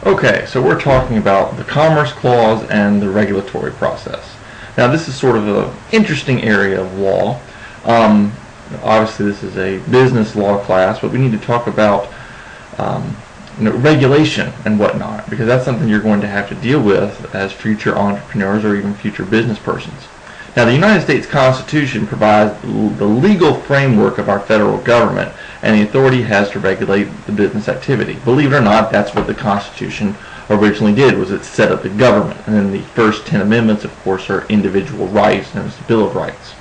Okay, so we're talking about the Commerce Clause and the regulatory process. Now, this is sort of an interesting area of law. Obviously, this is a business law class, but we need to talk about regulation and whatnot, because that's something you're going to have to deal with as future entrepreneurs or even future business persons. Now, the United States Constitution provides the legal framework of our federal government, and the authority has to regulate the business activity. Believe it or not, that's what the Constitution originally did, was it set up the government. And then the first 10 amendments, of course, are individual rights, known as the Bill of Rights.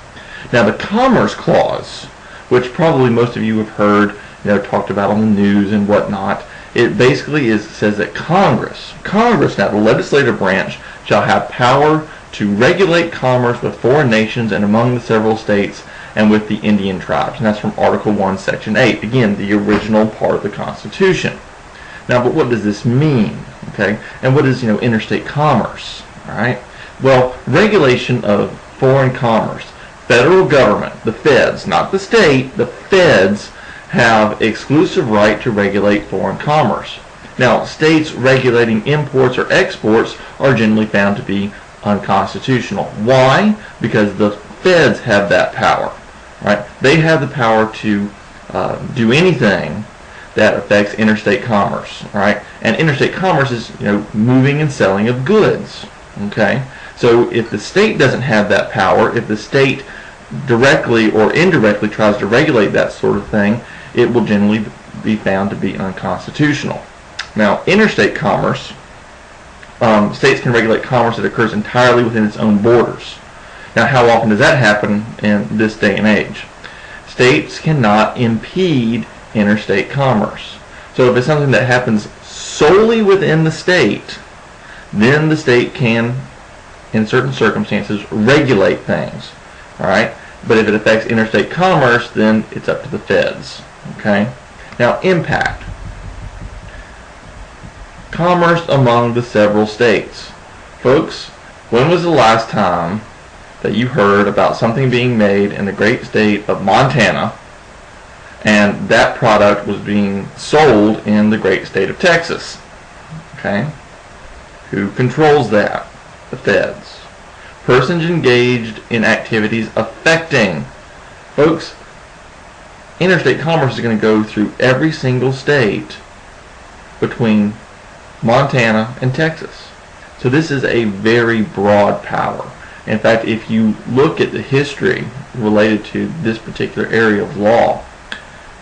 Now, the Commerce Clause, which probably most of you have heard, talked about on the news and whatnot, it basically says that Congress, now the legislative branch, shall have power to regulate commerce with foreign nations and among the several states and with the Indian tribes. And that's from Article 1, Section 8. Again, the original part of the Constitution. Now, but what does this mean? Okay, and what is, interstate commerce? All right. Well, regulation of foreign commerce. Federal government, the feds, not the state, the feds have exclusive right to regulate foreign commerce. Now, states regulating imports or exports are generally found to be unconstitutional. Why? Because the feds have that power, right? They have the power to do anything that affects interstate commerce, right? And interstate commerce is, moving and selling of goods, okay? So if the state doesn't have that power, if the state directly or indirectly tries to regulate that sort of thing, it will generally be found to be unconstitutional. Now, interstate commerce, states can regulate commerce that occurs entirely within its own borders. Now, how often does that happen in this day and age? States cannot impede interstate commerce. So if it's something that happens solely within the state, then the state can, in certain circumstances, regulate things. All right? But if it affects interstate commerce, then it's up to the feds. Okay? Now, impact. Commerce among the several states. Folks, when was the last time that you heard about something being made in the great state of Montana and that product was being sold in the great state of Texas? Okay? Who controls that? The feds. Persons engaged in activities affecting. Folks, interstate commerce is going to go through every single state between Montana and Texas. So this is a very broad power. In fact, if you look at the history related to this particular area of law,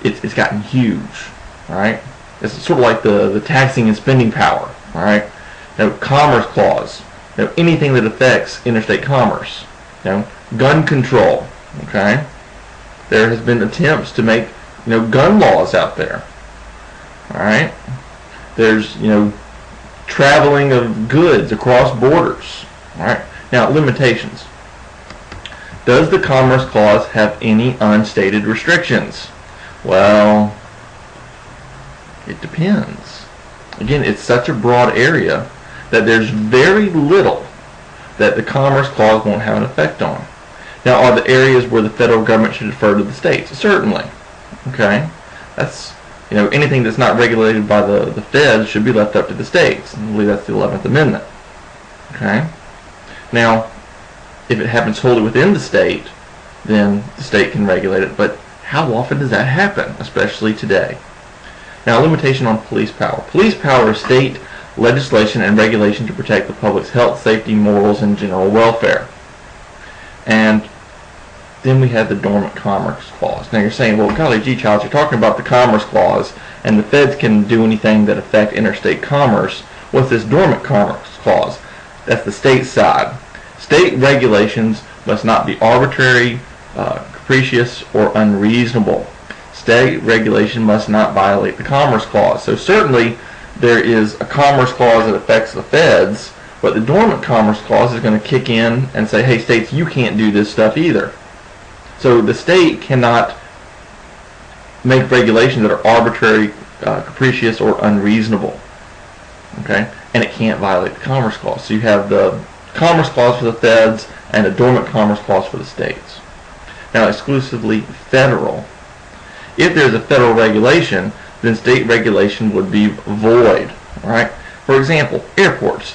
it's gotten huge. All right, it's sort of like the taxing and spending power. All right, Commerce Clause, anything that affects interstate commerce. Gun control. Okay, there has been attempts to make gun laws out there. All right, there's traveling of goods across borders. All right. Now, limitations. Does the Commerce Clause have any unstated restrictions? Well, it depends. Again, it's such a broad area that there's very little that the Commerce Clause won't have an effect on. Now, are the areas where the federal government should defer to the states? Certainly. Okay? That's, anything that's not regulated by the feds should be left up to the states. I believe that's the 11th Amendment. Okay? Now, if it happens wholly within the state, then the state can regulate it. But how often does that happen, especially today? Now, limitation on police power. Police power is state legislation and regulation to protect the public's health, safety, morals, and general welfare. And then we have the Dormant Commerce Clause. Now, you're saying, well, golly gee, Childs, you're talking about the Commerce Clause, and the feds can do anything that affect interstate commerce. What's this Dormant Commerce Clause? That's the state side. State regulations must not be arbitrary, capricious, or unreasonable. State regulation must not violate the Commerce Clause. So certainly there is a Commerce Clause that affects the feds, but the Dormant Commerce Clause is going to kick in and say, hey, states, you can't do this stuff either. So the state cannot make regulations that are arbitrary, capricious, or unreasonable. Okay? And it can't violate the Commerce Clause. So you have the Commerce Clause for the feds and a Dormant Commerce Clause for the states. Now, exclusively federal. If there's a federal regulation, then state regulation would be void. Right? For example, airports.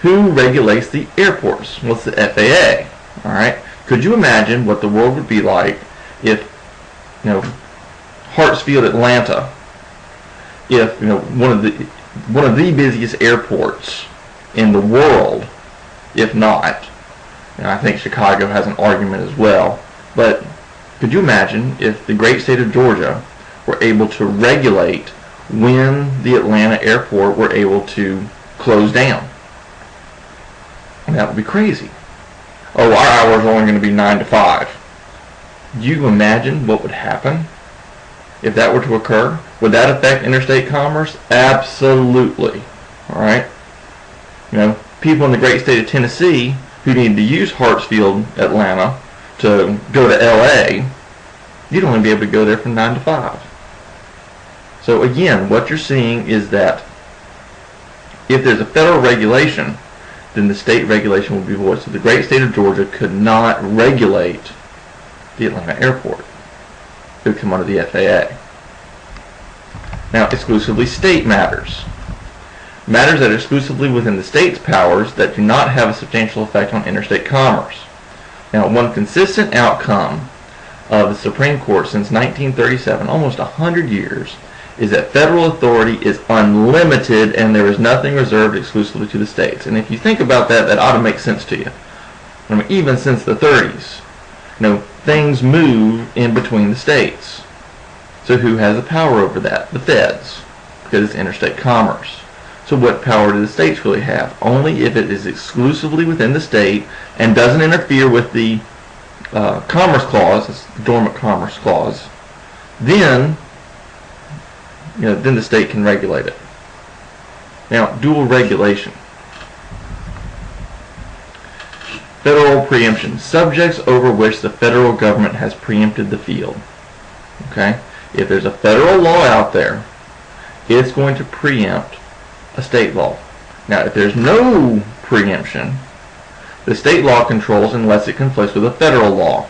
Who regulates the airports? Well, it's the FAA. All right. Could you imagine what the world would be like if, Hartsfield, Atlanta, if one of the busiest airports in the world, if not, I think Chicago has an argument as well, but could you imagine if the great state of Georgia were able to regulate when the Atlanta airport were able to close down? That would be crazy. Oh, our hours are only going to be 9 to 5. You imagine what would happen if that were to occur? Would that affect interstate commerce? Absolutely. All right. People in the great state of Tennessee who need to use Hartsfield, Atlanta, to go to LA, you'd only be able to go there from 9 to 5. So again, what you're seeing is that if there's a federal regulation, then the state regulation will be void. So the great state of Georgia could not regulate the Atlanta airport. It would come under the FAA. Now, exclusively state matters. Matters that are exclusively within the state's powers that do not have a substantial effect on interstate commerce. Now, one consistent outcome of the Supreme Court since 1937, almost 100 years, is that federal authority is unlimited and there is nothing reserved exclusively to the states. And if you think about that, that ought to make sense to you. Even since the 30s, things move in between the states. So who has the power over that? The feds, because it's interstate commerce. So what power do the states really have? Only if it is exclusively within the state and doesn't interfere with the Commerce Clause, it's the Dormant Commerce Clause, then the state can regulate it. Now, dual regulation. Federal preemption. Subjects over which the federal government has preempted the field. Okay? If there's a federal law out there, it's going to preempt a state law. Now, if there's no preemption, the state law controls unless it conflicts with a federal law.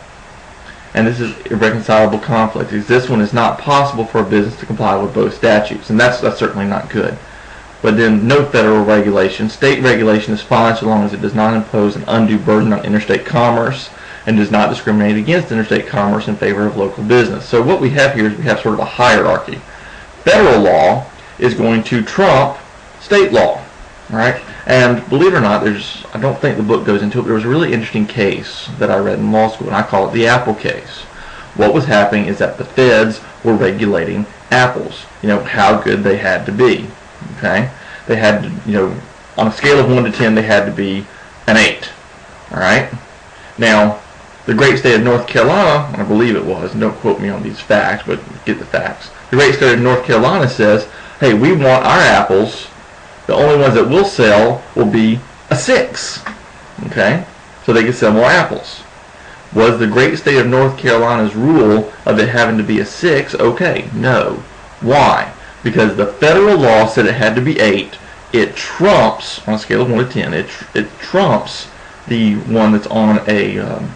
And this is irreconcilable conflict. This one is not possible for a business to comply with both statutes, and that's certainly not good. But then no federal regulation. State regulation is fine so long as it does not impose an undue burden on interstate commerce and does not discriminate against interstate commerce in favor of local business. So what we have here is we have sort of a hierarchy. Federal law is going to trump state law, right? And believe it or not, I don't think the book goes into it, but there was a really interesting case that I read in law school, and I call it the Apple case. What was happening is that the feds were regulating apples, how good they had to be, okay? They had to, on a scale of 1 to 10, they had to be an 8, all right? Now, the great state of North Carolina, and I believe it was, and don't quote me on these facts, but get the facts. The great state of North Carolina says, hey, we want our apples, the only ones that we'll sell will be a 6, okay? So they can sell more apples. Was the great state of North Carolina's rule of it having to be a 6 okay? No. Why? Because the federal law said it had to be 8. It trumps, on a scale of 1 to 10, it trumps the one that's on a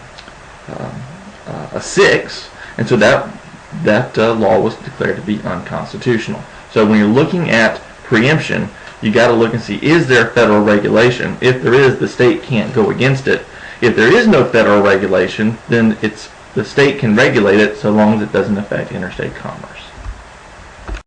6, and so that law was declared to be unconstitutional. So when you're looking at preemption, you got to look and see, is there federal regulation? If there is, the state can't go against it. If there is no federal regulation, then the state can regulate it so long as it doesn't affect interstate commerce.